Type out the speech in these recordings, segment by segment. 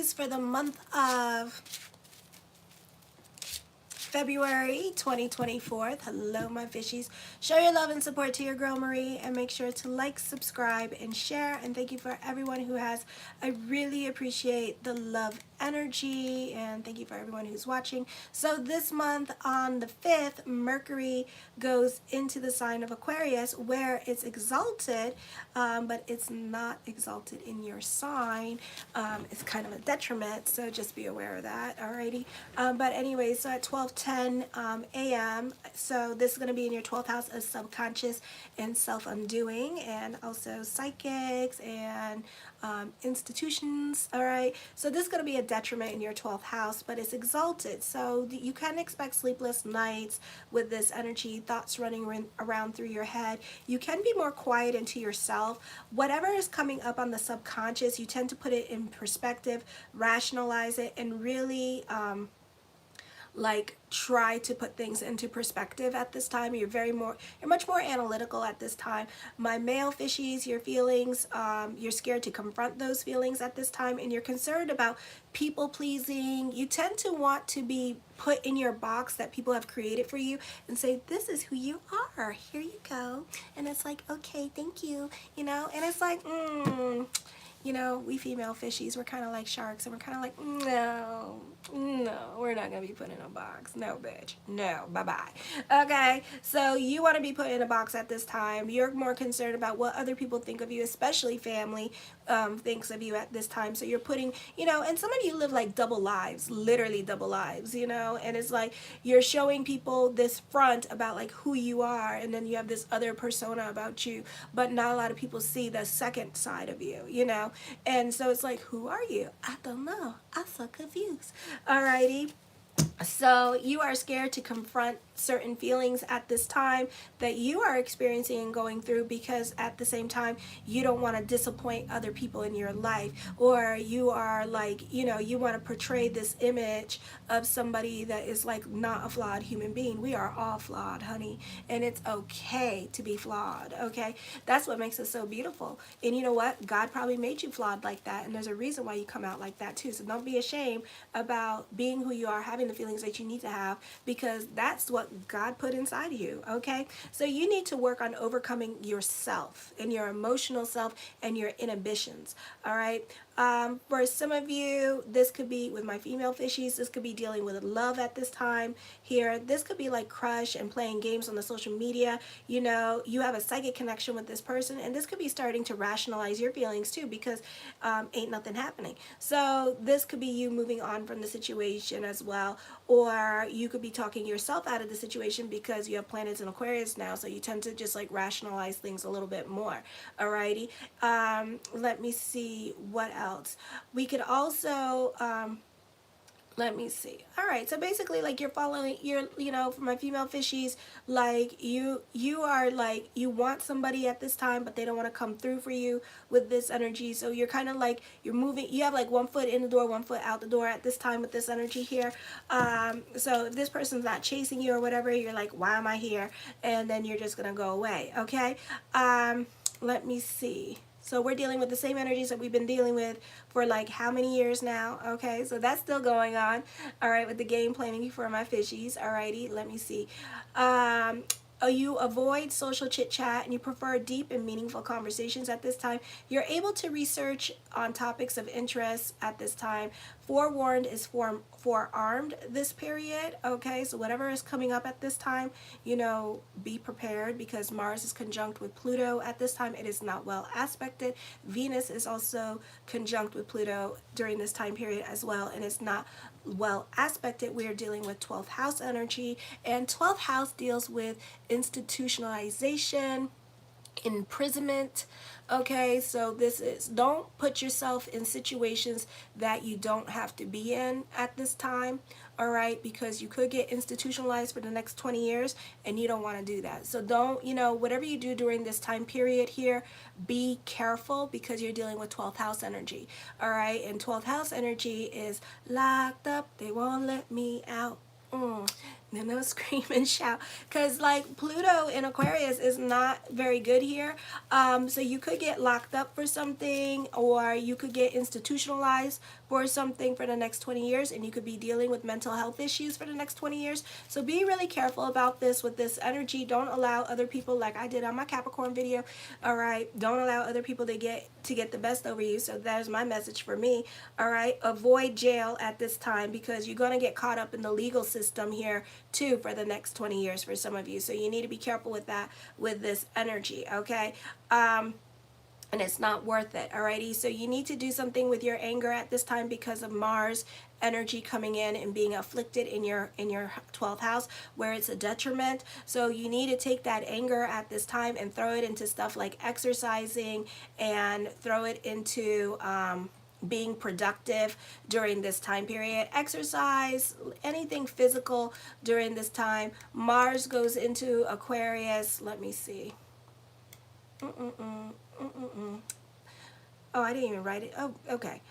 Pisces for the month of February 2024. Hello, my fishies. Show your love and support to your girl Marie, and make sure to like, subscribe, and share. And thank you for everyone who has. I really appreciate the love energy, and thank you for everyone who's watching. So this month on the 5th, Mercury goes into the sign of Aquarius, where it's exalted, but it's not exalted in your sign. It's kind of a detriment, so just be aware of that. Alrighty. But anyway, so at 12:10 a.m. so this is going to be in your 12th house of subconscious and self-undoing, and also psychics and institutions. All right, so this is going to be a detriment in your 12th house, but it's exalted, so you can expect sleepless nights with this energy, thoughts running around through your head. You can be more quiet into yourself. Whatever is coming up on the subconscious, you tend to put it in perspective, rationalize it, and really like try to put things into perspective at this time. You're much more analytical at this time. My male fishies, your feelings, you're scared to confront those feelings at this time, and you're concerned about people pleasing. You tend to want to be put in your box that people have created for you and say, this is who you are, here you go. And it's like, okay, thank you, you know. And it's like, you know, we female fishies, we're kind of like sharks, and we're kind of like, no, we're not going to be put in a box. No, bitch. No, bye-bye. Okay, so you want to be put in a box at this time. You're more concerned about what other people think of you, especially family thinks of you at this time. So you're putting, you know, and some of you live like double lives, literally double lives, you know, and it's like you're showing people this front about like who you are, and then you have this other persona about you, but not a lot of people see the second side of you, you know. And so it's like, who are you? I don't know. I'm so confused. Alrighty. So you are scared to confront certain feelings at this time that you are experiencing and going through, because at the same time you don't want to disappoint other people in your life, or you are like, you know, you want to portray this image of somebody that is like not a flawed human being. We are all flawed, honey, and it's okay to be flawed. Okay, that's what makes us so beautiful. And you know what, God probably made you flawed like that, and there's a reason why you come out like that too. So don't be ashamed about being who you are, having the feelings that you need to have, because that's what God put inside of you. Okay, so you need to work on overcoming yourself and your emotional self and your inhibitions. All right, for some of you, this could be, with my female fishies, this could be dealing with love at this time here. This could be like crush and playing games on the social media. You know, you have a psychic connection with this person, and this could be starting to rationalize your feelings too, because ain't nothing happening. So this could be you moving on from the situation as well, or you could be talking yourself out of the situation because you have planets in Aquarius now, so you tend to just like rationalize things a little bit more. Alrighty, let me see what else. We could also let me see. All right, so basically like you're following, you know, for my female fishies, like you are like, you want somebody at this time, but they don't want to come through for you with this energy. So you're kind of like, you're moving, you have like one foot in the door, one foot out the door at this time with this energy here. So if this person's not chasing you or whatever, you're like, why am I here? And then you're just gonna go away. Okay, let me see. So we're dealing with the same energies that we've been dealing with for like how many years now? Okay, so that's still going on. All right, with the game planning for my fishies. Alrighty, let me see. You avoid social chit chat and you prefer deep and meaningful conversations at this time. You're able to research on topics of interest at this time. Forewarned is forearmed this period. Okay, so whatever is coming up at this time, you know, be prepared, because Mars is conjunct with Pluto at this time. It is not well aspected. Venus is also conjunct with Pluto during this time period as well, and it's not well aspected. We are dealing with 12th house energy, and 12th house deals with institutionalization, imprisonment. Okay, so this is, don't put yourself in situations that you don't have to be in at this time. All right, because you could get institutionalized for the next 20 years, and you don't want to do that. So don't, you know, whatever you do during this time period here, be careful, because you're dealing with 12th house energy. All right, and 12th house energy is locked up, they won't let me out. No scream and shout, because like Pluto in Aquarius is not very good here. So you could get locked up for something, or you could get institutionalized for something for the next 20 years, and you could be dealing with mental health issues for the next 20 years. So be really careful about this with this energy. Don't allow other people, like I did on my Capricorn video, all right, don't allow other people to get the best over you. So that is my message for me. All right, avoid jail at this time, because you're going to get caught up in the legal system here too for the next 20 years for some of you. So you need to be careful with that, with this energy, okay? And it's not worth it. Alrighty, so you need to do something with your anger at this time because of Mars energy coming in and being afflicted in your 12th house, where it's a detriment. So you need to take that anger at this time and throw it into stuff like exercising, and throw it into being productive during this time period. Exercise, anything physical during this time. Mars goes into Aquarius. Let me see. Oh, I didn't even write it. Oh, okay.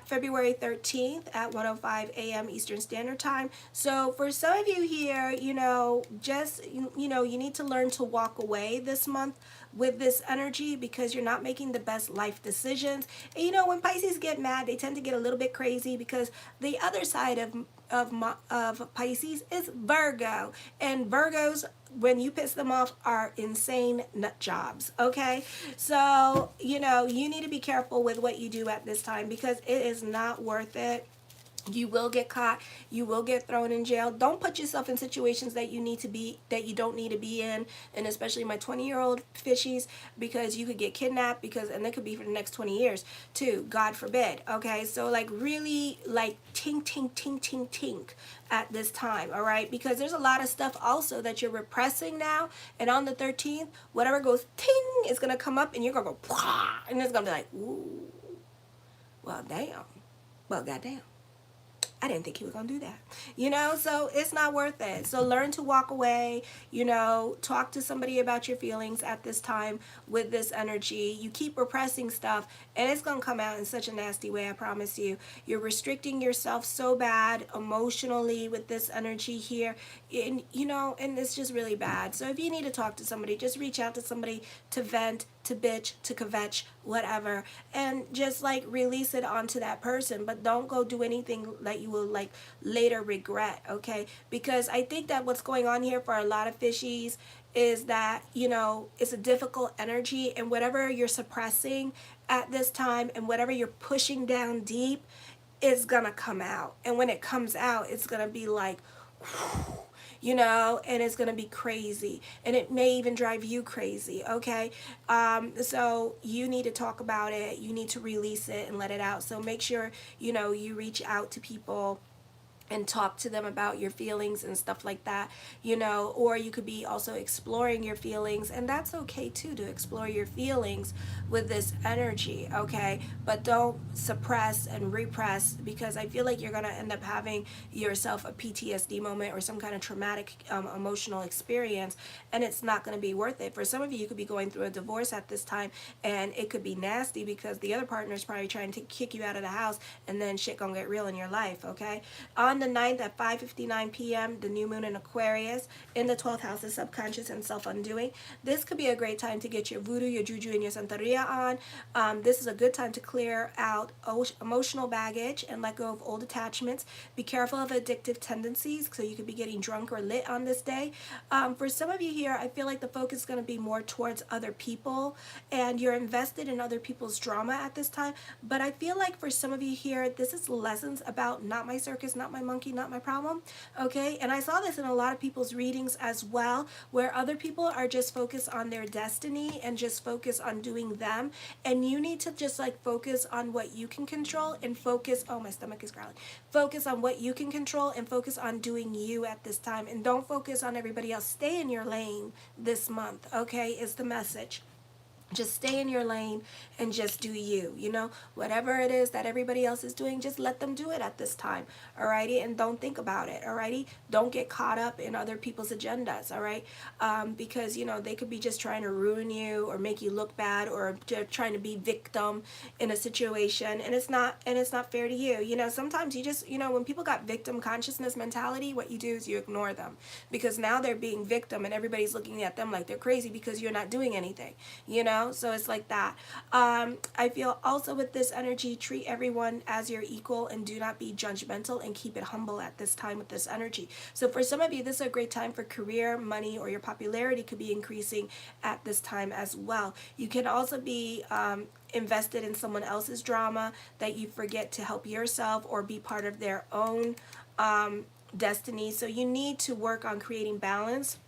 February 13th at 1:05 a.m. Eastern Standard Time. So for some of you here, you know, just, you know, you need to learn to walk away this month with this energy, because you're not making the best life decisions. And you know, when Pisces get mad, they tend to get a little bit crazy, because the other side of Pisces is Virgo, and Virgos, when you piss them off, are insane nut jobs, okay? So, you know, you need to be careful with what you do at this time, because it is not worth it. You will get caught. You will get thrown in jail. Don't put yourself in situations that you don't need to be in, and especially my 20-year-old fishies, because you could get kidnapped, and it could be for the next 20 years too, God forbid. Okay, so like really like tink tink tink tink tink at this time, all right? Because there's a lot of stuff also that you're repressing now, and on the 13th, whatever goes ting is gonna come up, and you're gonna go Pwah! And it's gonna be like, ooh, well damn, well goddamn, I didn't think he was going to do that. You know, so it's not worth it. So learn to walk away, you know, talk to somebody about your feelings at this time with this energy. You keep repressing stuff, and it's going to come out in such a nasty way, I promise you. You're restricting yourself so bad emotionally with this energy here. And, you know, and it's just really bad. So if you need to talk to somebody, just reach out to somebody to vent, to bitch, to kvetch, whatever, and just like release it onto that person. But don't go do anything that you will like later regret, okay? Because I think that what's going on here for a lot of fishies is that, you know, it's a difficult energy, and whatever you're suppressing at this time and whatever you're pushing down deep is gonna come out. And when it comes out, it's gonna be like, whew, you know, and it's going to be crazy, and it may even drive you crazy, okay? So you need to talk about it. You need to release it and let it out. So make sure, you know, you reach out to people and talk to them about your feelings and stuff like that, you know. Or you could be also exploring your feelings, and that's okay too, to explore your feelings with this energy, okay? But don't suppress and repress, because I feel like you're gonna end up having yourself a PTSD moment or some kind of traumatic emotional experience, and it's not gonna be worth it. For some of you, you could be going through a divorce at this time, and it could be nasty, because the other partner is probably trying to kick you out of the house, and then shit gonna get real in your life, okay? On the 9th at 5:59 p.m., the new moon in Aquarius in the 12th house is subconscious and self-undoing. This could be a great time to get your voodoo, your juju, and your santeria on. This is a good time to clear out emotional baggage and let go of old attachments. Be careful of addictive tendencies, so you could be getting drunk or lit on this day. For some of you here, I feel like the focus is going to be more towards other people, and you're invested in other people's drama at this time. But I feel like for some of you here, this is lessons about not my circus, not my monkey, not my problem, okay? And I saw this in a lot of people's readings as well, where other people are just focused on their destiny and just focus on doing them, and you need to just like focus on what you can control and focus, oh my stomach is growling, focus on what you can control and focus on doing you at this time, and don't focus on everybody else. Stay in your lane this month, okay, is the message. Just stay in your lane and just do you, whatever it is that everybody else is doing, just let them do it at this time. Alrighty, and don't think about it. Alrighty, don't get caught up in other people's agendas. All right, because they could be just trying to ruin you or make you look bad, or trying to be victim in a situation, and it's not fair to you. Sometimes you just, when people got victim consciousness mentality, what you do is you ignore them, because now they're being victim and everybody's looking at them like they're crazy because you're not doing anything. So it's like that. I feel also with this energy, treat everyone as your equal and do not be judgmental, and keep it humble at this time with this energy. So for some of you, this is a great time for career, money, or your popularity could be increasing at this time as well. You can also be invested in someone else's drama that you forget to help yourself or be part of their own destiny. So you need to work on creating balance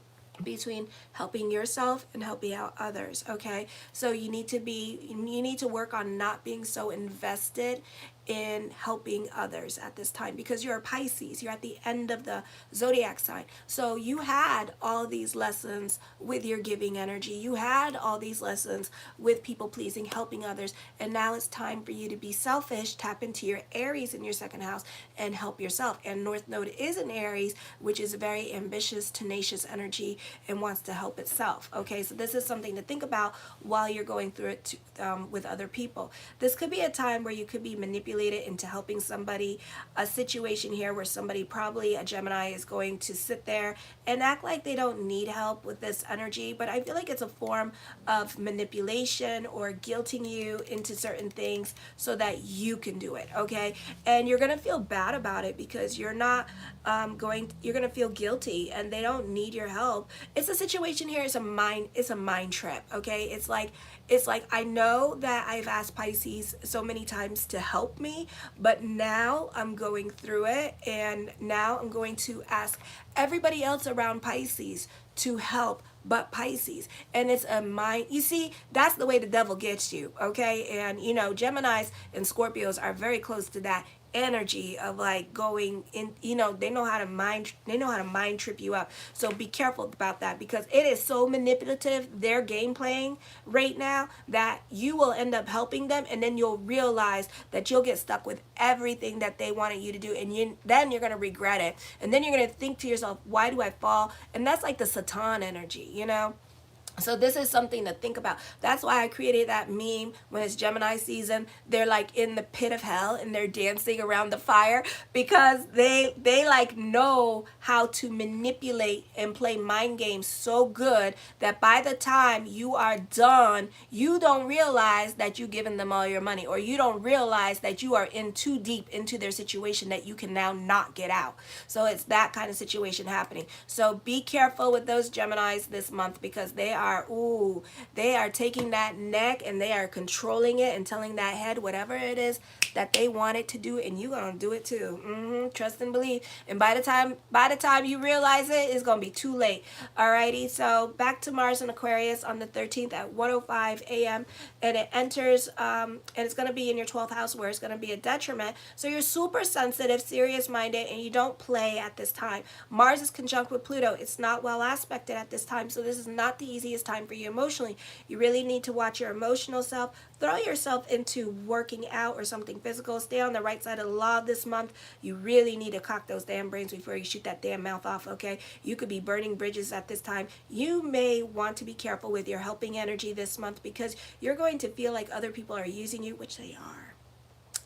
between helping yourself and helping out others. Okay, so you need to work on not being so invested in helping others at this time, because you're a Pisces, you're at the end of the zodiac sign. So you had all these lessons with your giving energy, you had all these lessons with people pleasing, helping others, and now it's time for you to be selfish, tap into your Aries in your second house and help yourself. And North Node is in Aries, which is a very ambitious, tenacious energy and wants to help itself. Okay, so this is something to think about while you're going through it with other people. This could be a time where you could be manipulated into helping somebody. A situation here where somebody, probably a Gemini, is going to sit there and act like they don't need help with this energy, but I feel like it's a form of manipulation or guilting you into certain things so that you can do it. Okay, and you're gonna feel bad about it because you're not you're gonna feel guilty, and they don't need your help. It's a situation here, it's a mind trip. Okay, it's like I know that I've asked Pisces so many times to help me, but now I'm going through it, and now I'm going to ask everybody else around Pisces to help but Pisces. And it's a mind, you see, that's the way the devil gets you. Okay, and Geminis and Scorpios are very close to that energy of like going in, they know how to mind trip you up. So be careful about that, because it is so manipulative, their game playing right now, that you will end up helping them, and then you'll realize that you'll get stuck with everything that they wanted you to do, and then you're going to regret it, and then you're going to think to yourself, why do I fall? And that's like the Satan energy. So this is something to think about. That's why I created that meme when it's Gemini season. They're like in the pit of hell and they're dancing around the fire, because they like know how to manipulate and play mind games so good that by the time you are done, you don't realize that you've given them all your money, or you don't realize that you are in too deep into their situation that you can now not get out. So it's that kind of situation happening. So be careful with those Geminis this month, because they are taking that neck and they are controlling it and telling that head whatever it is that they want it to do, and you're gonna do it too. Trust and believe. And by the time you realize it, it's gonna be too late. Alrighty, so back to Mars in Aquarius on the 13th at 1:05 a.m. and it enters and it's gonna be in your 12th house, where it's gonna be a detriment. So you're super sensitive, serious minded, and you don't play at this time. Mars is conjunct with Pluto. It's not well aspected at this time, so this is not the easiest time for you emotionally. You really need to watch your emotional self. Throw yourself into working out or something physical. Stay on the right side of the law this month. You really need to cock those damn brains before you shoot that damn mouth off, okay? You could be burning bridges at this time. You may want to be careful with your helping energy this month, because you're going to feel like other people are using you, which they are.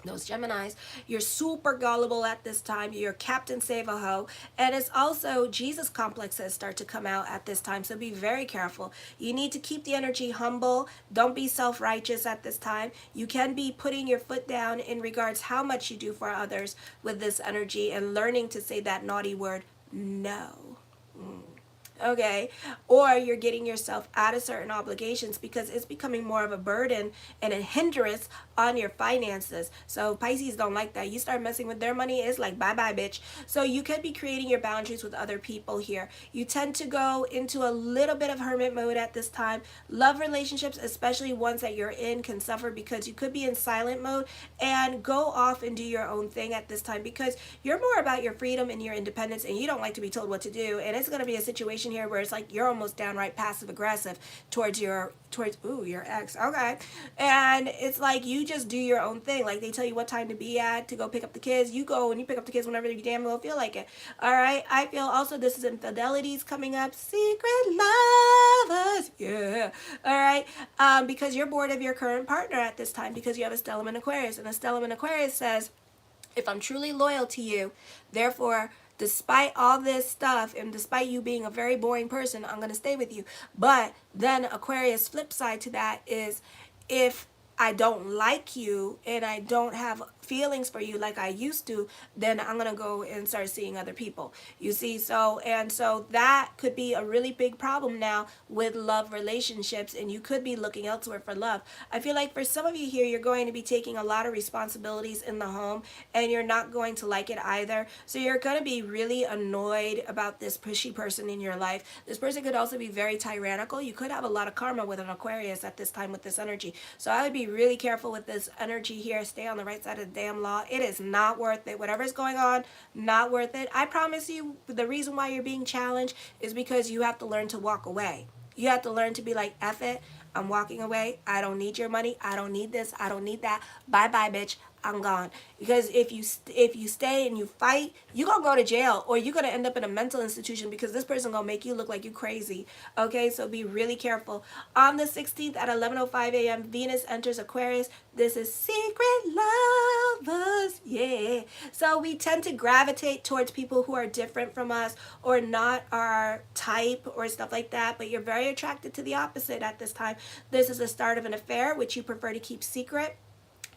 Those Geminis, you're super gullible at this time. You're Captain Save-A-Ho. And it's also Jesus complexes start to come out at this time. So be very careful. You need to keep the energy humble. Don't be self-righteous at this time. You can be putting your foot down in regards how much you do for others with this energy, and learning to say that naughty word, no. Okay, or you're getting yourself out of certain obligations because it's becoming more of a burden and a hindrance on your finances. So Pisces don't like that. You start messing with their money, it's like bye bye bitch. So you could be creating your boundaries with other people here. You tend to go into a little bit of hermit mode at this time. Love relationships, especially ones that you're in, can suffer because you could be in silent mode, and go off and do your own thing at this time, because you're more about your freedom and your independence, and you don't like to be told what to do. And it's going to be a situation situation here where it's like you're almost downright passive aggressive towards your ex. Okay. And it's like you just do your own thing. Like they tell you what time to be at to go pick up the kids. You go and you pick up the kids whenever you damn well feel like it. All right. I feel also this is infidelities coming up. Secret lovers. Yeah. All right. Because you're bored of your current partner at this time because you have a stellium in Aquarius. And a stellium in Aquarius says, if I'm truly loyal to you, therefore, despite all this stuff and despite you being a very boring person, I'm going to stay with you. But then Aquarius flip side to that is if I don't like you and I don't have feelings for you like I used to, then I'm going to go and start seeing other people. You see, so that could be a really big problem now with love relationships, and you could be looking elsewhere for love. I feel like for some of you here, you're going to be taking a lot of responsibilities in the home and you're not going to like it either. So you're going to be really annoyed about this pushy person in your life. This person could also be very tyrannical. You could have a lot of karma with an Aquarius at this time with this energy. So I would be really careful with this energy here. Stay on the right side of the damn law. It is not worth it. Whatever's going on, not worth it. I promise you, the reason why you're being challenged is because you have to learn to walk away. You have to learn to be like, F it, I'm walking away. I don't need your money. I don't need this. I don't need that. Bye-bye, bitch. I'm gone. Because if you stay and you fight, you're going to go to jail or you're going to end up in a mental institution because this person going to make you look like you crazy. Okay, so be really careful. On the 16th at 11:05 a.m., Venus enters Aquarius. This is secret lovers. Yeah. So we tend to gravitate towards people who are different from us or not our type or stuff like that, but you're very attracted to the opposite at this time. This is the start of an affair, which you prefer to keep secret.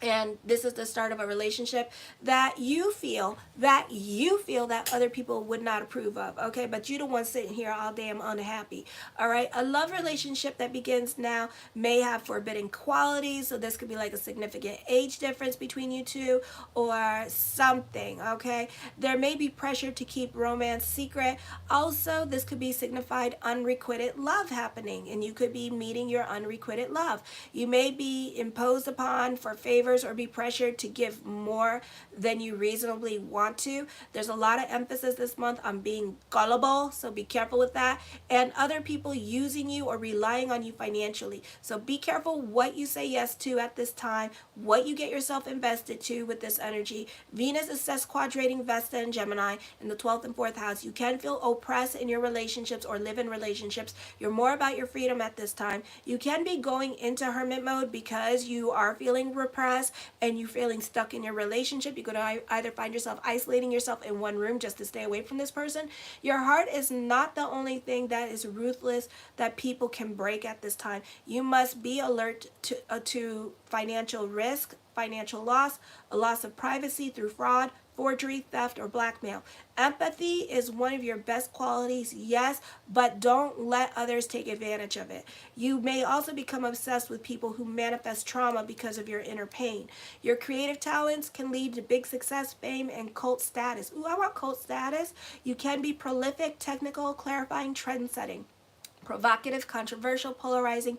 And this is the start of a relationship that you feel that other people would not approve of, okay? But you the one sitting here all damn unhappy, all right? A love relationship that begins now may have forbidden qualities, so this could be like a significant age difference between you two or something, okay? There may be pressure to keep romance secret. Also, this could be signified unrequited love happening, and you could be meeting your unrequited love. You may be imposed upon for favor or be pressured to give more than you reasonably want to. There's a lot of emphasis this month on being gullible, so be careful with that. And other people using you or relying on you financially. So be careful what you say yes to at this time, what you get yourself invested to with this energy. Venus is sesquadrating Vesta and Gemini in the 12th and 4th house. You can feel oppressed in your relationships or live in relationships. You're more about your freedom at this time. You can be going into hermit mode because you are feeling repressed and you feeling stuck in your relationship. You're going to either find yourself isolating yourself in one room just to stay away from this person. Your heart is not the only thing that is ruthless that people can break at this time. You must be alert to financial risk, financial loss, a loss of privacy through fraud, forgery, theft, or blackmail. Empathy is one of your best qualities, yes, but don't let others take advantage of it. You may also become obsessed with people who manifest trauma because of your inner pain. Your creative talents can lead to big success, fame, and cult status. Ooh, I want cult status. You can be prolific, technical, clarifying, trend-setting, provocative, controversial, polarizing,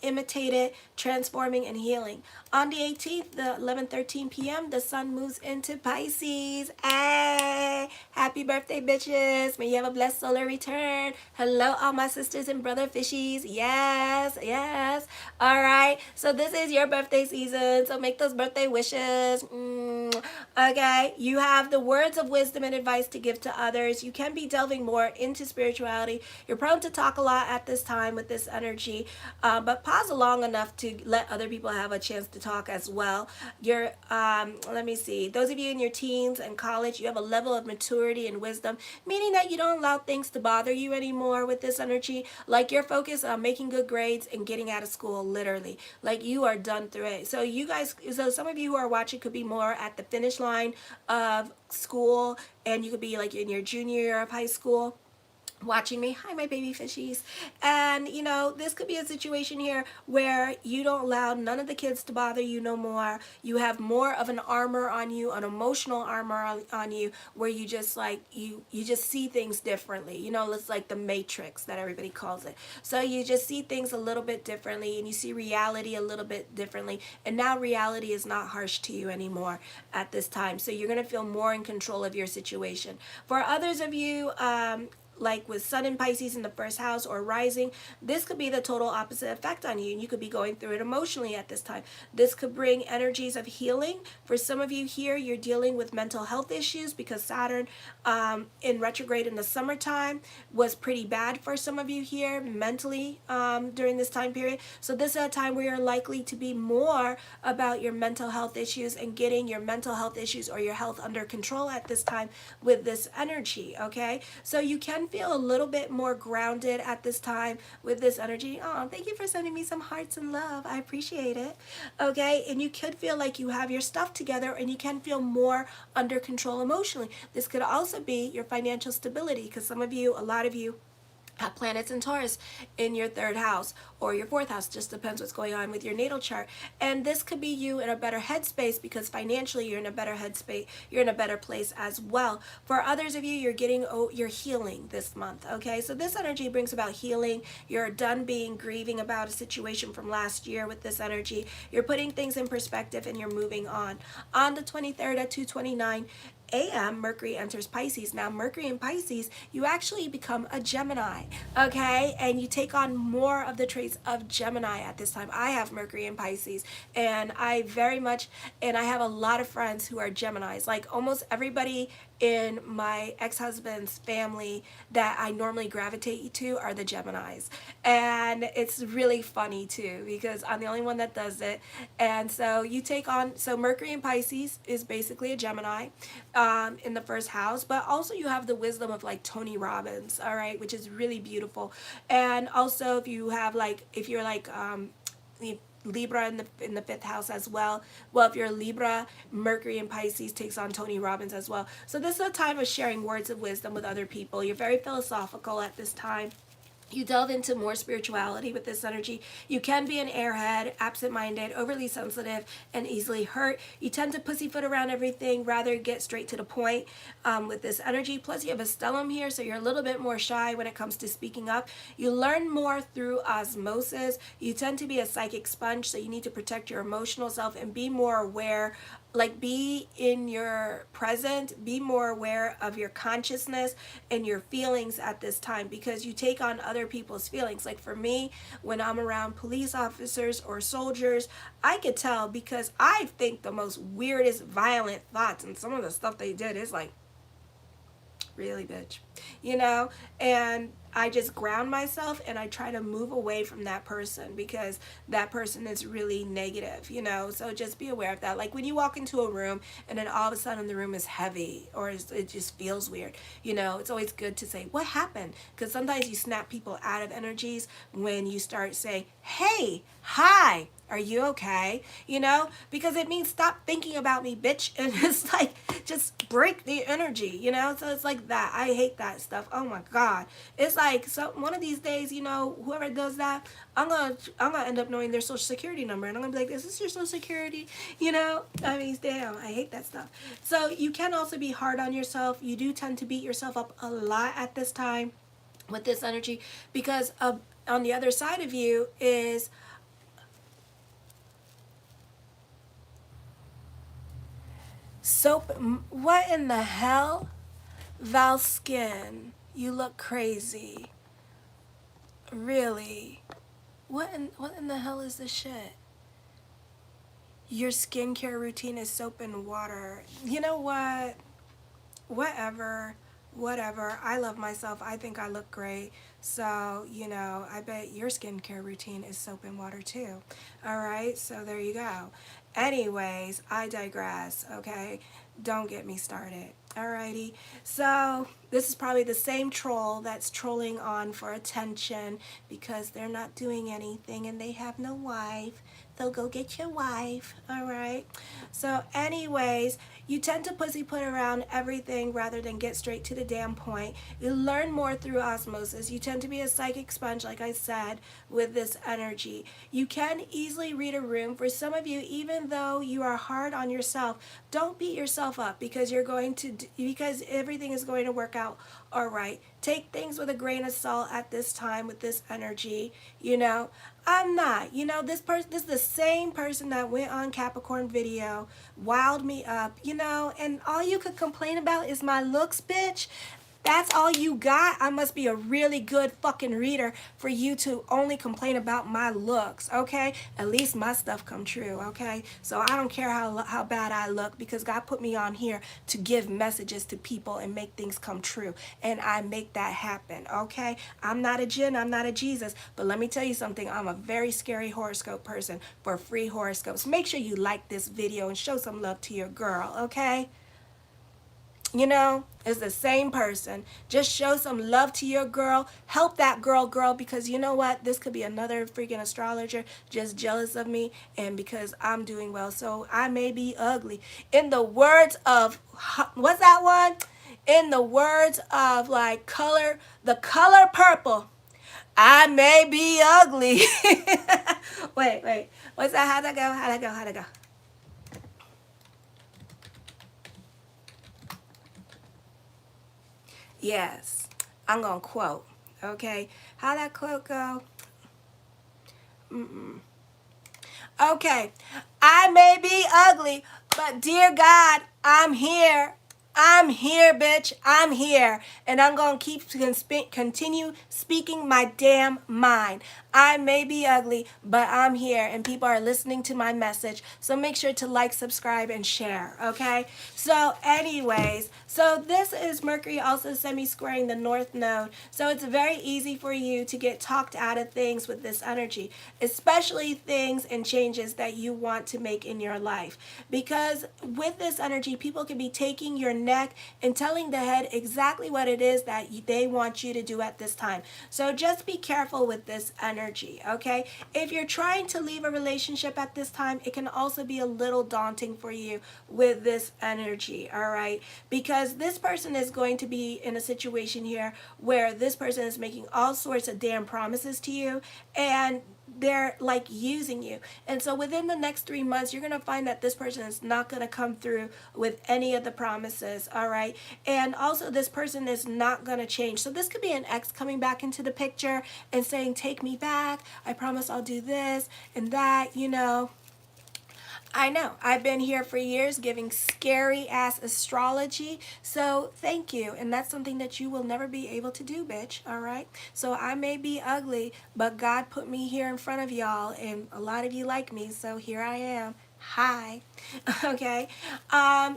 imitated, transforming, and healing. On the 18th, the 11:13 p.m., the sun moves into Pisces. Hey, happy birthday, bitches. May you have a blessed solar return. Hello, all my sisters and brother fishies. Yes, yes. All right, so this is your birthday season, so make those birthday wishes. Okay, you have the words of wisdom and advice to give to others. You can be delving more into spirituality. You're prone to talk a lot at this time with this energy, but pause long enough to let other people have a chance to talk as well. You're, let me see, those of you in your teens and college, you have a level of maturity and wisdom, meaning that you don't allow things to bother you anymore with this energy. Like you're focused on making good grades and getting out of school, literally. Like you are done through it. So you guys, so some of you who are watching could be more at the finish line of school, and you could be like in your junior year of high school watching me. Hi, my baby fishies. And you know, this could be a situation here where you don't allow none of the kids to bother you no more. You have more of an armor on you, an emotional armor on you, where you just like you just see things differently. You know, it's like the Matrix that everybody calls it. So you just see things a little bit differently, and you see reality a little bit differently, and now reality is not harsh to you anymore at this time. So you're going to feel more in control of your situation. For others of you, like with Sun in Pisces in the first house or rising, this could be the total opposite effect on you, and you could be going through it emotionally at this time. This could bring energies of healing. For some of you here, you're dealing with mental health issues because Saturn in retrograde in the summertime was pretty bad for some of you here mentally during this time period. So this is a time where you're likely to be more about your mental health issues and getting your mental health issues or your health under control at this time with this energy, okay? So you can feel a little bit more grounded at this time with this energy. Oh, thank you for sending me some hearts and love. I appreciate it, okay? And you could feel like you have your stuff together, and you can feel more under control emotionally. This could also be your financial stability, because some of you, a lot of you, have planets in Taurus in your third house or your fourth house. Just depends what's going on with your natal chart. And this could be you in a better headspace because financially you're in a better headspace. You're in a better place as well. For others of you, you're healing this month. Okay, so this energy brings about healing. You're done grieving about a situation from last year with this energy. You're putting things in perspective and you're moving on. On the 23rd at 2:29 a.m., Mercury enters Pisces. Now, Mercury in Pisces, you actually become a Gemini, okay? And you take on more of the traits of Gemini at this time. I have Mercury in Pisces, and I have a lot of friends who are Geminis. Like almost everybody in my ex-husband's family that I normally gravitate to are the Geminis. And it's really funny too because I'm the only one that does it. And so so Mercury in Pisces is basically a Gemini in the first house, but also you have the wisdom of like Tony Robbins, all right, which is really beautiful. And also if you're Libra in the fifth house as well. Well, if you're a Libra, Mercury in Pisces takes on Tony Robbins as well. So this is a time of sharing words of wisdom with other people. You're very philosophical at this time. You delve into more spirituality with this energy. You can be an airhead, absent-minded, overly sensitive, and easily hurt. You tend to pussyfoot around everything, rather get straight to the point with this energy. Plus, you have a stellium here, so you're a little bit more shy when it comes to speaking up. You learn more through osmosis. You tend to be a psychic sponge, so you need to protect your emotional self and be more aware. Like, be in your present, be more aware of your consciousness and your feelings at this time because you take on other people's feelings. Like for me, when I'm around police officers or soldiers, I could tell because I think the most weirdest violent thoughts, and some of the stuff they did is like, really, bitch, and I just ground myself and I try to move away from that person because that person is really negative, so just be aware of that. Like when you walk into a room and then all of a sudden the room is heavy or it just feels weird, it's always good to say, what happened? Because sometimes you snap people out of energies when you start saying, hey, hi, are you okay? Because it means stop thinking about me, bitch. And it's like, just break the energy, So it's like that. I hate that stuff. Oh my God. It's like, so one of these days, whoever does that, I'm gonna end up knowing their social security number. And I'm gonna be like, is this your social security? I mean, damn, I hate that stuff. So you can also be hard on yourself. You do tend to beat yourself up a lot at this time with this energy because on the other side of you is soap. What in the hell? Val Skin, you look crazy. Really? What in the hell is this shit? Your skincare routine is soap and water. You know what? Whatever. I love myself. I think I look great. So, I bet your skincare routine is soap and water too. All right? So there you go. Anyways, I digress, okay? Don't get me started. Alrighty, so this is probably the same troll that's trolling on for attention because they're not doing anything and they have no wife. So go get your wife, alright? So anyways, you tend to pussyfoot around everything rather than get straight to the damn point. You learn more through osmosis. You tend to be a psychic sponge, like I said, with this energy. You can easily read a room. For some of you, even though you are hard on yourself, don't beat yourself up because because everything is going to work out all right. Take things with a grain of salt at this time with this energy. I'm not. This is the same person that went on Capricorn video, wowed me up, and all you could complain about is my looks, bitch. That's all you got? I must be a really good fucking reader for you to only complain about my looks, okay? At least my stuff come true, okay? So I don't care how bad I look, because God put me on here to give messages to people and make things come true. And I make that happen, okay? I'm not a jinn, I'm not a Jesus, but let me tell you something. I'm a very scary horoscope person for free horoscopes. Make sure you like this video and show some love to your girl, okay? You know, it's the same person. Just show some love to your girl. Help that girl, because you know what? This could be another freaking astrologer just jealous of me, and because I'm doing well. So I may be ugly. In the words of, what's that one? In the words of like the color purple, I may be ugly. Wait. What's that? How'd that go? How'd that go? Yes, I'm gonna quote. Okay, how that quote go? Okay, I may be ugly, but dear God, I'm here. I'm here, bitch. I'm here. And I'm going to continue speaking my damn mind. I may be ugly, but I'm here. And people are listening to my message. So make sure to like, subscribe, and share. Okay? So anyways, so this is Mercury also semi-squaring the North Node. So it's very easy for you to get talked out of things with this energy. Especially things and changes that you want to make in your life. Because with this energy, people can be taking your neck and telling the head exactly what it is that they want you to do at this time. So just be careful with this energy, okay? If you're trying to leave a relationship at this time, it can also be a little daunting for you with this energy, all right? Because this person is going to be in a situation here where this person is making all sorts of damn promises to you, and they're like using you. And so within the next 3 months, you're going to find that this person is not going to come through with any of the promises, all right? And also this person is not going to change. So this could be an ex coming back into the picture and saying, take me back. I promise I'll do this and that, you know. I know. I've been here for years giving scary ass astrology. So thank you. And that's something that you will never be able to do, bitch. All right. So I may be ugly, but God put me here in front of y'all, and a lot of you like me. So here I am. Hi. Okay.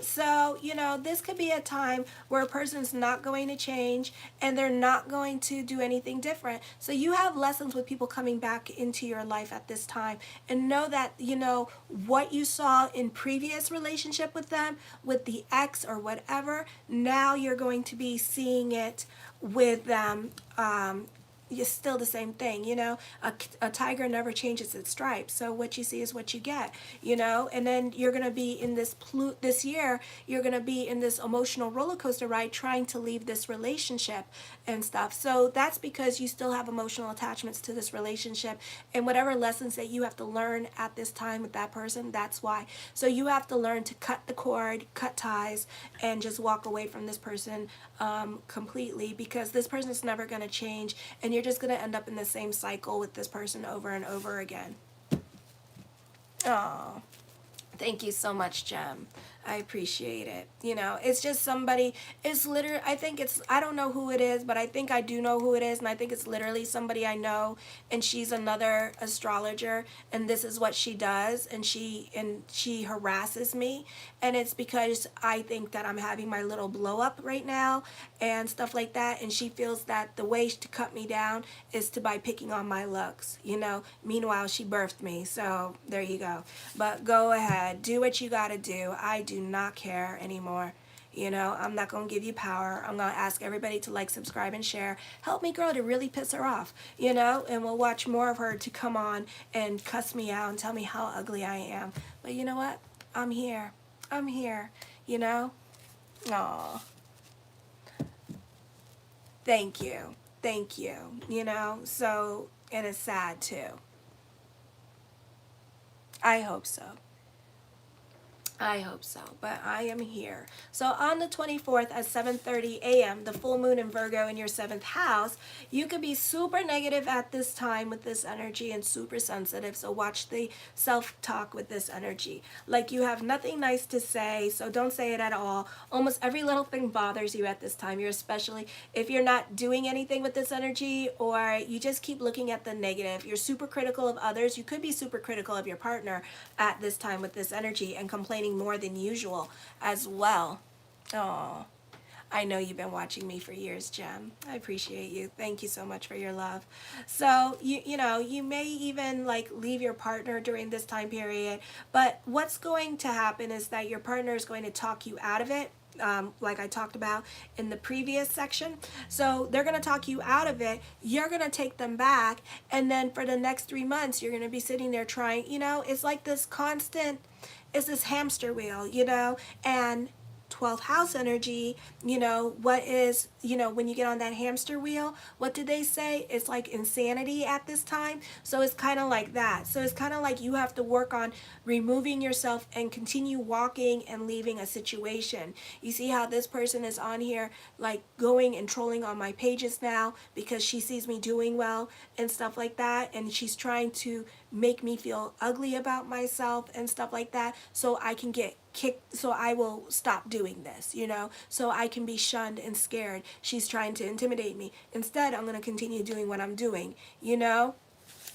So, you know, this could be a time where a person's not going to change and they're not going to do anything different. So you have lessons with people coming back into your life at this time, and know that, you know, what you saw in previous relationship with them, with the ex or whatever, now you're going to be seeing it with them. It's still the same thing, you know. A tiger never changes its stripes, so what you see is what you get, you know. And then you're going to be in this year, you're going to be in this emotional roller coaster ride trying to leave this relationship and stuff. So that's because you still have emotional attachments to this relationship, and whatever lessons that you have to learn at this time with that person, that's why. So you have to learn to cut the cord, cut ties, and just walk away from this person completely, because this person is never going to change, and you're just going to end up in the same cycle with this person over and over again. Oh, thank you so much, Jem. I appreciate it. You know, it's just somebody, it's literally, I don't know who it is, but I think I do know who it is, and I think it's literally somebody I know, and she's another astrologer, and this is what she does, and she harasses me, and it's because I think that I'm having my little blow up right now, and stuff like that, and she feels that the way to cut me down is by picking on my looks, you know. Meanwhile, she birthed me, so there you go. But go ahead, do what you gotta do. I do not care anymore. You know, I'm not going to give you power. I'm going to ask everybody to like, subscribe, and share. Help me grow to really piss her off, you know, and we'll watch more of her to come on and cuss me out and tell me how ugly I am. But you know what? I'm here. I'm here, you know. Aw. Thank you. Thank you, you know. So, and it's sad too. I hope so. I hope so, but I am here. So on the 24th at 7:30 a.m., the full moon in Virgo in your 7th house, you could be super negative at this time with this energy and super sensitive. So watch the self-talk with this energy. Like you have nothing nice to say, so don't say it at all. Almost every little thing bothers you at this time. You're especially if you're not doing anything with this energy or you just keep looking at the negative. You're super critical of others. You could be super critical of your partner at this time with this energy and complaining more than usual as well. Oh, I know you've been watching me for years, Jem. I appreciate you. Thank you so much for your love. So, you know, you may even like leave your partner during this time period, but what's going to happen is that your partner is going to talk you out of it. Like I talked about in the previous section. So they're going to talk you out of it. You're going to take them back. And then for the next 3 months, you're going to be sitting there trying, you know, it's like this constant, it's this hamster wheel, you know, and 12th house energy, you know, what is, you know, when you get on that hamster wheel, what do they say? It's like insanity at this time. So it's kind of like that. So it's kind of like you have to work on removing yourself and continue walking and leaving a situation. You see how this person is on here, like going and trolling on my pages now because she sees me doing well and stuff like that. And she's trying to make me feel ugly about myself and stuff like that so I can get kicked, so I will stop doing this, you know, so I can be shunned and scared. She's trying to intimidate me. Instead, I'm going to continue doing what I'm doing, you know.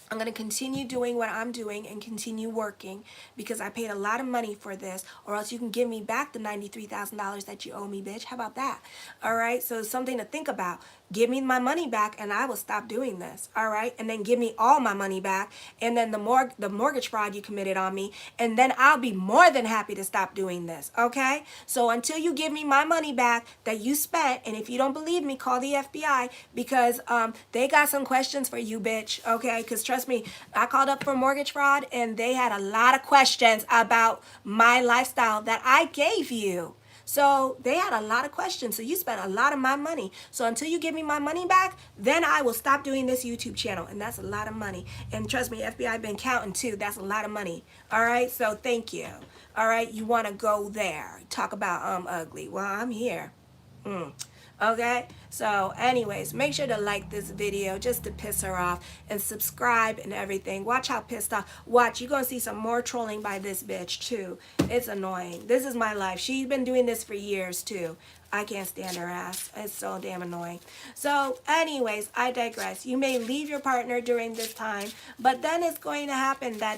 I'm going to continue doing what I'm doing and continue working because I paid a lot of money for this, or else you can give me back the $93,000 that you owe me, bitch. How about that? All right, so something to think about. Give me my money back and I will stop doing this. All right, and then give me all my money back, and then the mortgage fraud you committed on me, and then I'll be more than happy to stop doing this. Okay, so until you give me my money back that you spent, and if you don't believe me, call the FBI because they got some questions for you, bitch. Okay, because trust me, I called up for mortgage fraud and they had a lot of questions about my lifestyle that I gave you. So they had a lot of questions. So you spent a lot of my money. So until you give me my money back, then I will stop doing this YouTube channel. And that's a lot of money. And trust me, FBI been counting too. That's a lot of money. All right. So thank you. All right. You want to go there. Talk about ugly. Well, I'm here. Okay, so anyways, make sure to like this video just to piss her off and subscribe and everything. Watch how pissed off. Watch, you're gonna see some more trolling by this bitch too. It's annoying. This is my life. She's been doing this for years too. I can't stand her ass. It's so damn annoying. So anyways, I digress. You may leave your partner during this time, but then it's going to happen that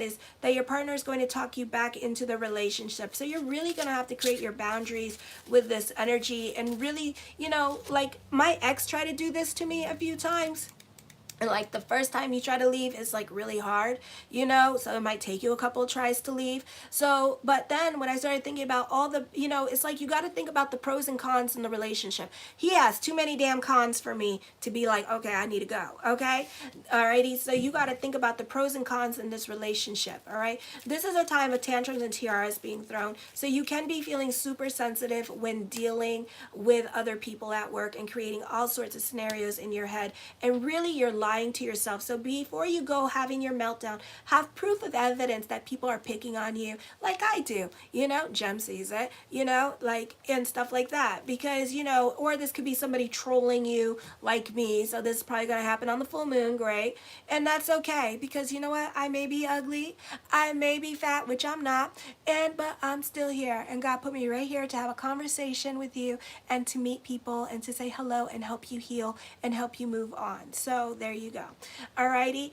your partner is going to talk you back into the relationship. So you're really going to have to create your boundaries with this energy and really, you know, like my ex tried to do this to me a few times. And like the first time you try to leave is like really hard, you know, so it might take you a couple of tries to leave. So, but then when I started thinking about all the, you know, it's like you got to think about the pros and cons in the relationship. He has too many damn cons for me to be like, okay, I need to go. Okay. Alrighty. So you got to think about the pros and cons in this relationship. All right. This is a time of tantrums and tiaras being thrown. So you can be feeling super sensitive when dealing with other people at work and creating all sorts of scenarios in your head. And really you're lying to yourself. So before you go having your meltdown, have proof of evidence that people are picking on you like I do. You know, Jem sees it, you know, like, and stuff like that. Because, you know, or this could be somebody trolling you like me. So this is probably going to happen on the full moon, great. And that's okay because you know what? I may be ugly. I may be fat, which I'm not. But I'm still here. And God put me right here to have a conversation with you and to meet people and to say hello and help you heal and help you move on. So there you go. Alrighty.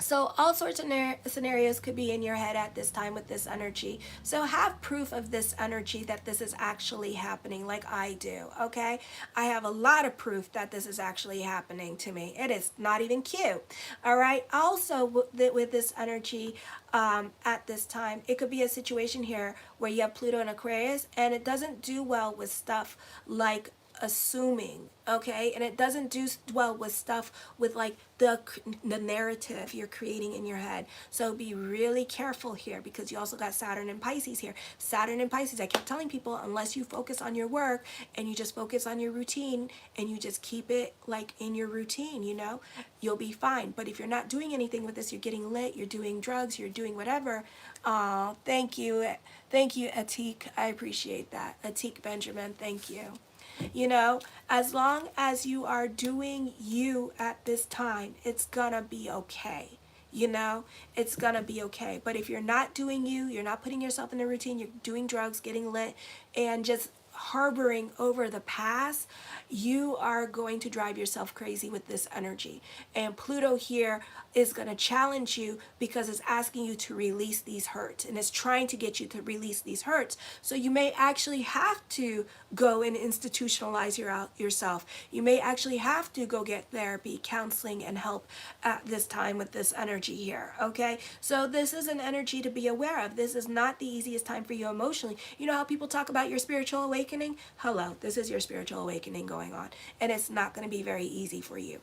So all sorts of scenarios could be in your head at this time with this energy. So have proof of this energy that this is actually happening like I do, okay? I have a lot of proof that this is actually happening to me. It is not even cute, all right? Also, with this energy at this time, it could be a situation here where you have Pluto and Aquarius and it doesn't do well with stuff like assuming, okay? And it doesn't do well with stuff with like the narrative you're creating in your head. So be really careful here, because you also got Saturn and Pisces here. Saturn and Pisces, I keep telling people, unless you focus on your work and you just focus on your routine and you just keep it like in your routine, you know, you'll be fine. But if you're not doing anything with this, you're getting lit, you're doing drugs, you're doing whatever. Thank you. Thank you, Atik. I appreciate that. Atik Benjamin, thank you. You know, as long as you are doing you at this time, it's gonna be okay. You know, it's gonna be okay. But if you're not doing you, you're not putting yourself in a routine, you're doing drugs, getting lit, and just harboring over the past, you are going to drive yourself crazy with this energy. And Pluto here is going to challenge you because it's asking you to release these hurts, and it's trying to get you to release these hurts. So you may actually have to go and institutionalize yourself. You may actually have to go get therapy, counseling, and help at this time with this energy here, okay? So this is an energy to be aware of. This is not the easiest time for you emotionally. You know how people talk about your spiritual awakening? Hello, this is your spiritual awakening going on, and it's not going to be very easy for you.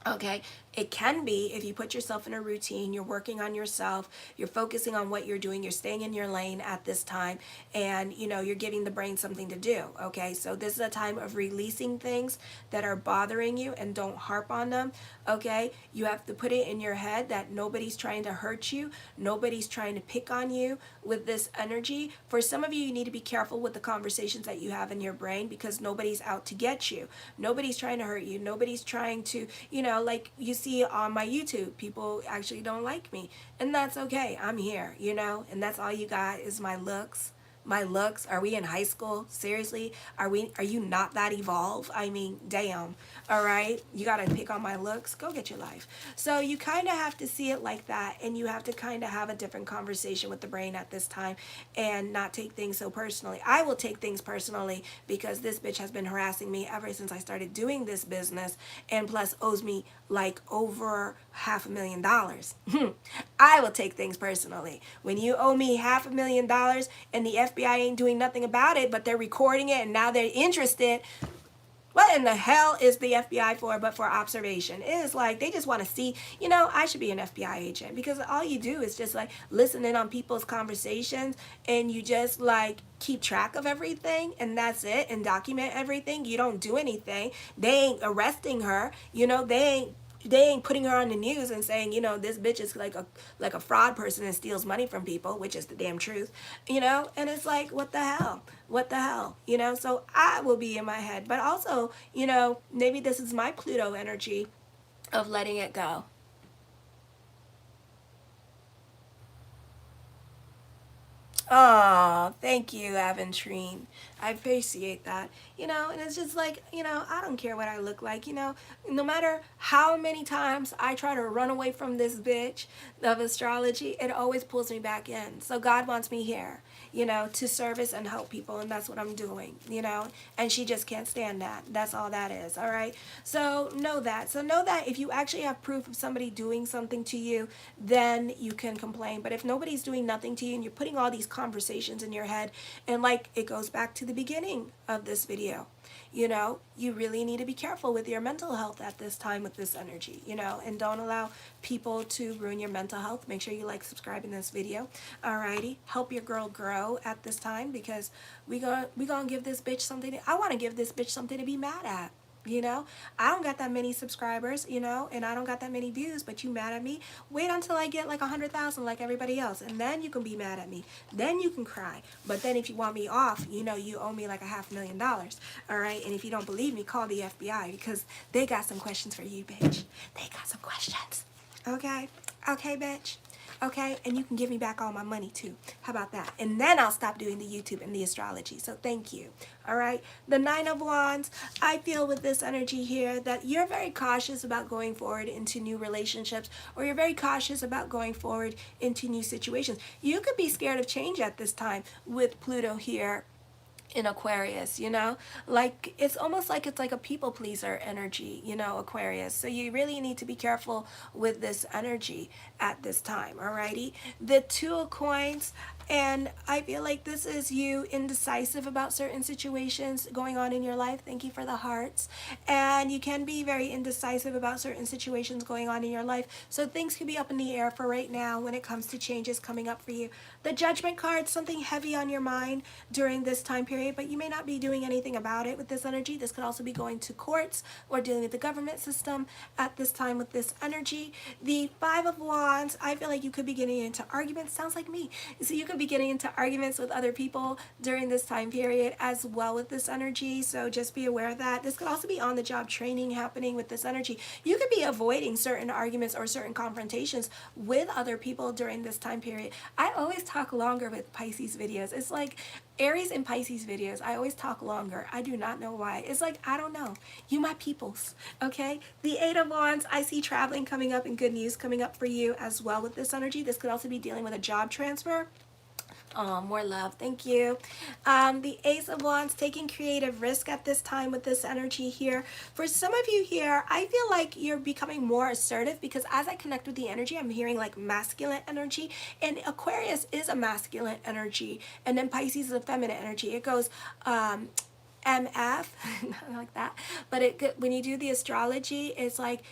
Okay, it can be if you put yourself in a routine, you're working on yourself, you're focusing on what you're doing, you're staying in your lane at this time, and you know, you're giving the brain something to do. Okay, so this is a time of releasing things that are bothering you, and don't harp on them. Okay, you have to put it in your head that nobody's trying to hurt you, nobody's trying to pick on you with this energy. For some of you, you need to be careful with the conversations that you have in your brain, because nobody's out to get you, nobody's trying to hurt you, nobody's trying to, you know, like you see on my YouTube, people actually don't like me, and that's okay. I'm here, you know, and that's all you got is my looks. My looks. Are we in high school? Seriously? Are you not that evolved? I mean, damn. All right? You got to pick on my looks? Go get your life. So you kind of have to see it like that, and you have to kind of have a different conversation with the brain at this time and not take things so personally. I will take things personally because this bitch has been harassing me ever since I started doing this business, and plus owes me like over $500,000. I will take things personally. When you owe me $500,000 and the FBI ain't doing nothing about it, but they're recording it and now they're interested, what in the hell is the FBI for but for observation? It is like they just want to see, you know, I should be an FBI agent, because all you do is just like listen in on people's conversations, and you just like keep track of everything, and that's it, and document everything. You don't do anything. They ain't arresting her, you know, they ain't putting her on the news and saying, you know, this bitch is like a fraud person and steals money from people, which is the damn truth, you know. And it's like, what the hell, you know. So I will be in my head, but also, you know, maybe this is my Pluto energy of letting it go. Oh, thank you, Aventrine. I appreciate that. You know, and it's just like, you know, I don't care what I look like, you know, no matter how many times I try to run away from this bitch of astrology, it always pulls me back in. So God wants me here, you know, to service and help people, and that's what I'm doing, you know, and she just can't stand that. That's all that is, all right? So know that. So know that if you actually have proof of somebody doing something to you, then you can complain. But if nobody's doing nothing to you and you're putting all these conversations in your head, and like it goes back to the beginning of this video, you know, you really need to be careful with your mental health at this time with this energy, you know, and don't allow people to ruin your mental health. Make sure you like, subscribe in this video. Alrighty, help your girl grow at this time, because we gonna give this bitch something. I want to give this bitch something to be mad at. You know, I don't got that many subscribers, you know, and I don't got that many views, but you mad at me? Wait until I get like 100,000 like everybody else, and then you can be mad at me. Then you can cry. But then if you want me off, you know, you owe me like $500,000. All right, and if you don't believe me, call the FBI, because they got some questions for you, bitch. They got some questions. Okay, bitch. Okay, and you can give me back all my money too. How about that? And then I'll stop doing the YouTube and the astrology. So thank you. All right, the Nine of Wands. I feel with this energy here that you're very cautious about going forward into new relationships, or you're very cautious about going forward into new situations. You could be scared of change at this time with Pluto here in Aquarius, you know, like it's almost like it's like a people pleaser energy, you know, Aquarius. So you really need to be careful with this energy at this time. Alrighty, the Two of Coins, and I feel like this is you indecisive about certain situations going on in your life. Thank you for the hearts. And you can be very indecisive about certain situations going on in your life. So things could be up in the air for right now when it comes to changes coming up for you. The Judgment card, something heavy on your mind during this time period, but you may not be doing anything about it with this energy. This could also be going to courts or dealing with the government system at this time with this energy. The Five of Wands, I feel like you could be getting into arguments. Sounds like me. So you could be getting into arguments with other people during this time period as well with this energy. So just be aware of that. This could also be on the job training happening with this energy. You could be avoiding certain arguments or certain confrontations with other people during this time period. I always talk longer with Pisces videos. It's like Aries and Pisces videos, I always talk longer. I do not know why. It's like, I don't know. You my peoples, okay? The Eight of Wands, I see traveling coming up and good news coming up for you as well with this energy. This could also be dealing with a job transfer. More love, thank you. The Ace of Wands, taking creative risk at this time with this energy here. For some of you here, I feel like you're becoming more assertive because as I connect with the energy, I'm hearing like masculine energy, and Aquarius is a masculine energy, and then Pisces is a feminine energy. It goes MF, not like that, but when you do the astrology, it's like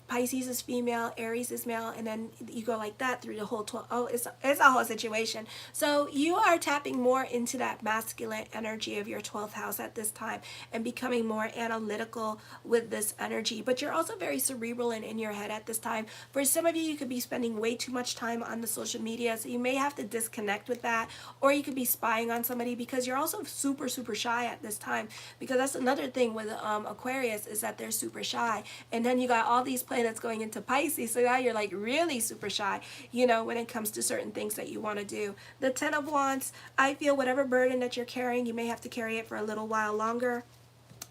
Pisces is female, Aries is male, and then you go like that through the whole 12. Oh, it's a whole situation. So you are tapping more into that masculine energy of your 12th house at this time and becoming more analytical with this energy. But you're also very cerebral and in your head at this time. For some of you, you could be spending way too much time on the social media, so you may have to disconnect with that, or you could be spying on somebody because you're also super, super shy at this time. Because that's another thing with Aquarius is that they're super shy. And then you got all these planets going into Pisces, so now you're like really super shy, you know, when it comes to certain things that you want to do. The Ten of Wands, I feel whatever burden that you're carrying, you may have to carry it for a little while longer.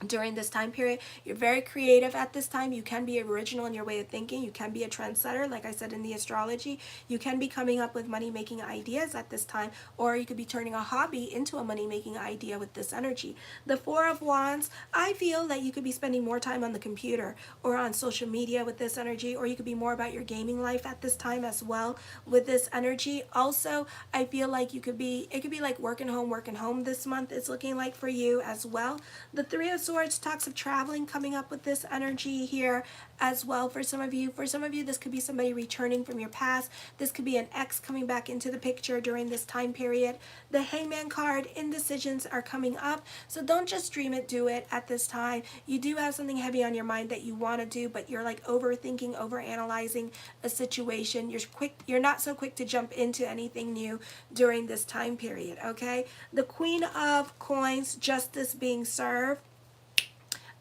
During this time period, you're very creative at this time. You can be original in your way of thinking. You can be a trendsetter, like I said in the astrology. You can be coming up with money-making ideas at this time, or you could be turning a hobby into a money-making idea with this energy. The Four of Wands, I feel that you could be spending more time on the computer or on social media with this energy, or you could be more about your gaming life at this time as well with this energy. Also, I feel like it could be like working home this month. It's looking like for you as well. The Three of Swords talks of traveling coming up with this energy here as well for some of you. For some of you, this could be somebody returning from your past. This could be an ex coming back into the picture during this time period. The Hangman card, indecisions are coming up. So don't just dream it, do it at this time. You do have something heavy on your mind that you want to do, but you're like overthinking, overanalyzing a situation. You're not so quick to jump into anything new during this time period, okay? The Queen of Coins, justice being served.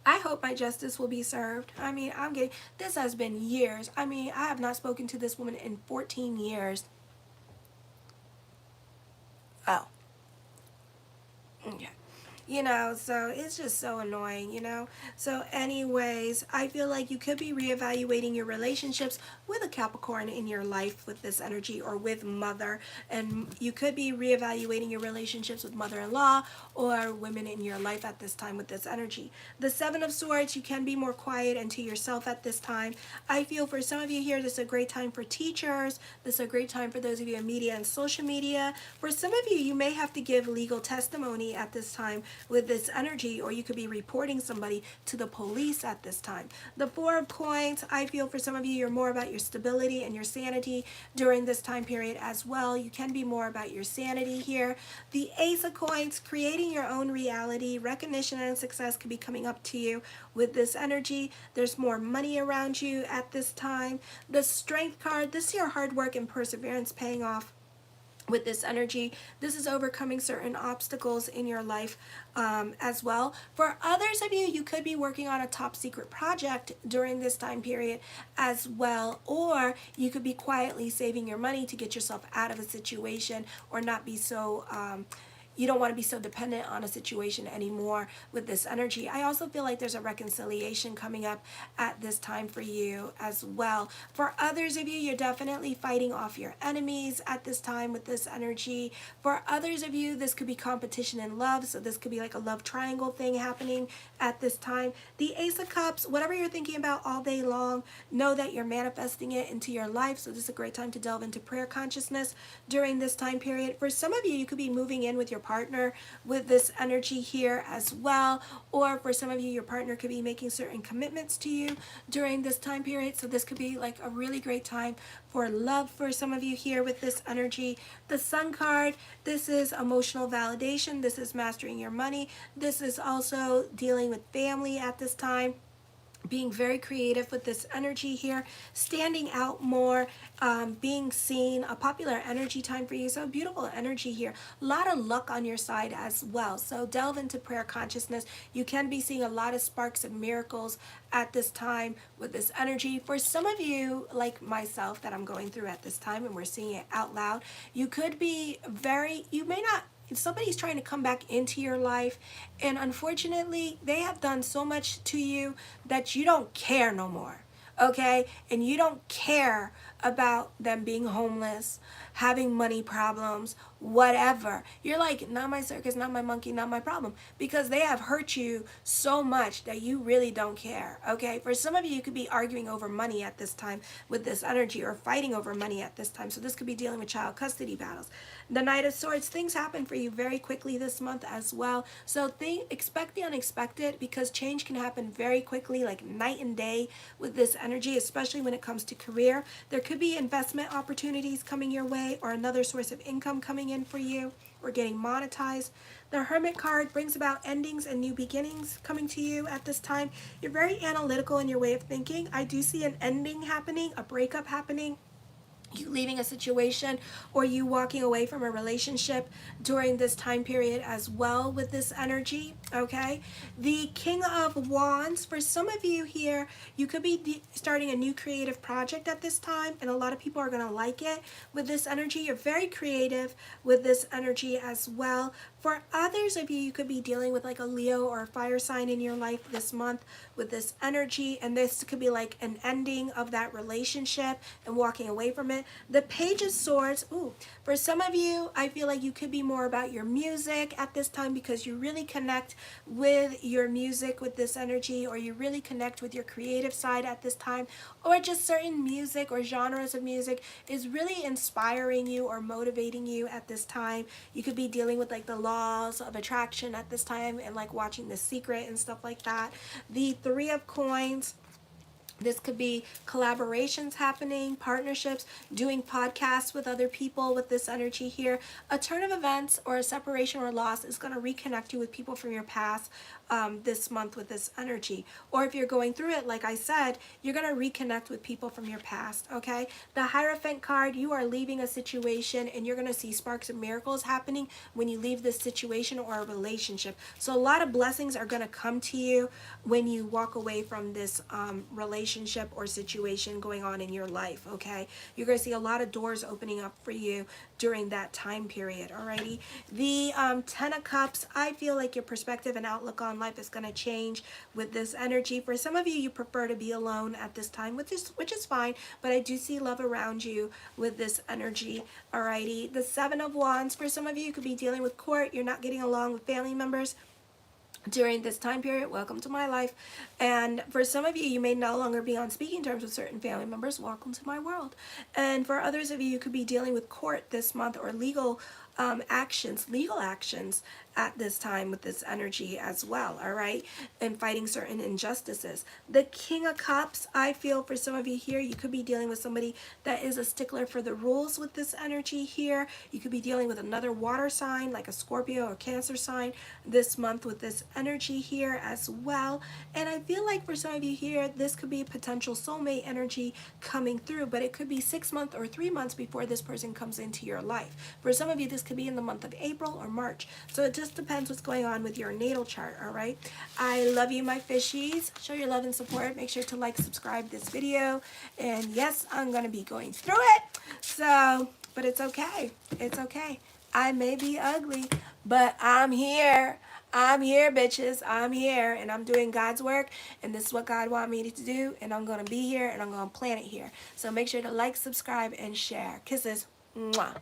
I hope my justice will be served. I mean, this has been years. I mean, I have not spoken to this woman in 14 years. Oh. Okay. You know, so it's just so annoying, you know. So anyways, I feel like you could be reevaluating your relationships with a Capricorn in your life with this energy, or with mother, and you could be reevaluating your relationships with mother-in-law or women in your life at this time with this energy. The Seven of Swords, you can be more quiet and to yourself at this time. I feel for some of you here, this is a great time for teachers. This is a great time for those of you in media and social media. For some of you, you may have to give legal testimony at this time with this energy, or you could be reporting somebody to the police at this time. The Four of Coins, I feel for some of you, you're more about your stability and your sanity during this time period as well. You can be more about your sanity here. The Ace of Coins, creating your own reality. Recognition and success could be coming up to you with this energy. There's more money around you at this time. The Strength card, this is your hard work and perseverance paying off with this energy. This is overcoming certain obstacles in your life as well. For others of you, you could be working on a top secret project during this time period as well, or you could be quietly saving your money to get yourself out of a situation or not be so you don't want to be so dependent on a situation anymore with this energy. I also feel like there's a reconciliation coming up at this time for you as well. For others of you, you're definitely fighting off your enemies at this time with this energy. For others of you, this could be competition in love, so this could be like a love triangle thing happening at this time. The Ace of Cups, whatever you're thinking about all day long, know that you're manifesting it into your life, so this is a great time to delve into prayer consciousness during this time period. For some of you, you could be moving in with your partner with this energy here as well, or for some of you, your partner could be making certain commitments to you during this time period, so this could be like a really great time for love for some of you here with this energy. The Sun card, this is emotional validation, this is mastering your money, this is also dealing with family at this time, being very creative with this energy here, standing out more, being seen, a popular energy time for you. So beautiful energy here. A lot of luck on your side as well. So delve into prayer consciousness. You can be seeing a lot of sparks and miracles at this time with this energy. For some of you, like myself, that I'm going through at this time, and we're seeing it out loud, you could be you may not, if somebody's trying to come back into your life, and unfortunately they have done so much to you that you don't care no more, okay? And you don't care about them being homeless, having money problems, whatever. You're like, not my circus, not my monkey, not my problem, because they have hurt you so much that you really don't care, okay? For some of you, you could be arguing over money at this time with this energy, or fighting over money at this time. So this could be dealing with child custody battles. The Knight of Swords, things happen for you very quickly this month as well. So expect the unexpected, because change can happen very quickly, like night and day with this energy, especially when it comes to career. There could be investment opportunities coming your way, or another source of income coming in for you, or getting monetized. The Hermit card brings about endings and new beginnings coming to you at this time. You're very analytical in your way of thinking. I do see an ending happening, a breakup happening, you leaving a situation, or you walking away from a relationship during this time period as well with this energy, okay? The King of Wands, for some of you here, you could be starting a new creative project at this time, and a lot of people are going to like it with this energy. You're very creative with this energy as well. For others of you, you could be dealing with like a Leo or a fire sign in your life this month with this energy, and this could be like an ending of that relationship and walking away from it. The Page of Swords, ooh, for some of you, I feel like you could be more about your music at this time, because you really connect with your music with this energy, or you really connect with your creative side at this time, or just certain music or genres of music is really inspiring you or motivating you at this time. You could be dealing with like the laws of attraction at this time, and like watching The Secret and stuff like that. The Three of Coins, this could be collaborations happening, partnerships, doing podcasts with other people with this energy here. A turn of events or a separation or loss is going to reconnect you with people from your past this month with this energy. Or if you're going through it, like I said, you're going to reconnect with people from your past, okay? The Hierophant card, you are leaving a situation, and you're going to see sparks of miracles happening when you leave this situation or a relationship. So a lot of blessings are going to come to you when you walk away from this relationship or situation going on in your life, okay? You're going to see a lot of doors opening up for you during that time period, alrighty? The Ten of Cups, I feel like your perspective and outlook on life is going to change with this energy. For some of you, you prefer to be alone at this time, which is fine, but I do see love around you with this energy, alrighty? The Seven of Wands, for some of you, you could be dealing with court. You're not getting along with family members during this time period. Welcome to my life. And for some of you, you may no longer be on speaking terms with certain family members. Welcome to my world. And for others of you, you could be dealing with court this month, or legal actions at this time with this energy as well, all right? And fighting certain injustices. The King of Cups, I feel for some of you here, you could be dealing with somebody that is a stickler for the rules with this energy here. You could be dealing with another water sign, like a Scorpio or Cancer sign this month with this energy here as well. And I feel like for some of you here, this could be potential soulmate energy coming through, but it could be 6 months or 3 months before this person comes into your life. For some of you, this could be in the month of April or March. So it just depends what's going on with your natal chart, all right? I love you, my fishies. Show your love and support. Make sure to like, subscribe this video. And yes, I'm going to be going through it. So, but it's okay. It's okay. I may be ugly, But I'm here. I'm here, bitches. I'm here, and I'm doing God's work, and this is what God wants me to do, and I'm going to be here, and I'm going to plan it here. So make sure to like, subscribe, and share. Kisses. Mwah.